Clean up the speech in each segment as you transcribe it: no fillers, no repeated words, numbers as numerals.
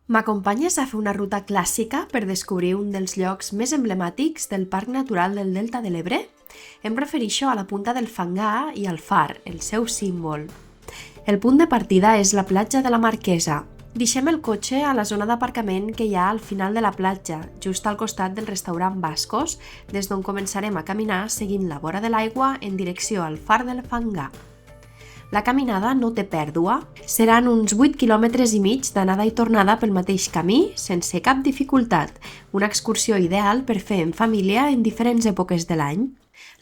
M'acompanyes a fer una ruta clàssica per descobrir un dels llocs més emblemàtics del Parc Natural del Delta de l'Ebre? Em refereixo a la Punta del Fangar i al far, el seu símbol. El punt de partida és la platja de la Marquesa. Deixem el cotxe a la zona d'aparcament que hi ha al final de la platja, just al costat del restaurant Bascos, des d'on començarem a caminar seguint la vora de l'aigua en direcció al far del Fangar. La caminada no té pèrdua. Seran uns 8 quilòmetres i mig d'anada i tornada pel mateix camí, sense cap dificultat. Una excursió ideal per fer en família en diferents èpoques de l'any.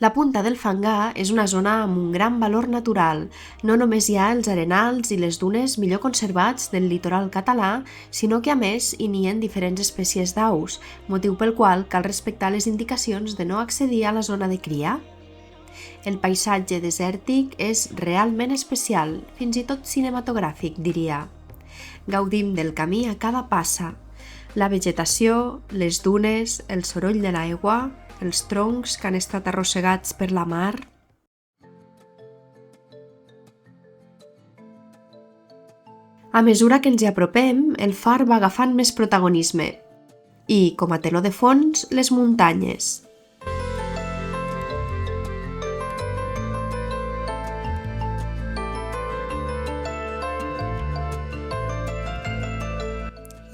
La Punta del Fangar és una zona amb un gran valor natural. No només hi ha els arenals i les dunes millor conservats del litoral català, sinó que a més hi nien diferents espècies d'aus, motiu pel qual cal respectar les indicacions de no accedir a la zona de cria. El paisatge desèrtic és realment especial, fins i tot cinematogràfic, diria. Gaudim del camí a cada passa. La vegetació, les dunes, el soroll de l'aigua, els troncs que han estat arrossegats per la mar. A mesura que ens hi apropem, el far va agafant més protagonisme. I, com a teló de fons, les muntanyes.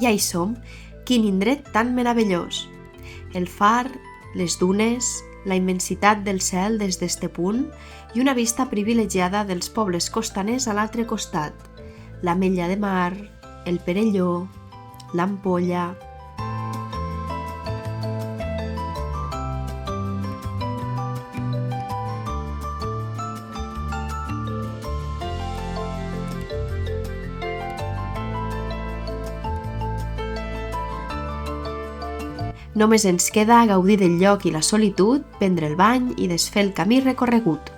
Ja hi som, quin indret tan meravellós. El far, les dunes, la immensitat del cel des d'este punt i una vista privilegiada dels pobles costaners a l'altre costat, l'Ametlla de Mar, el Perelló, l'Ampolla. Només ens queda gaudir del lloc i la solitud, prendre el bany i desfer el camí recorregut.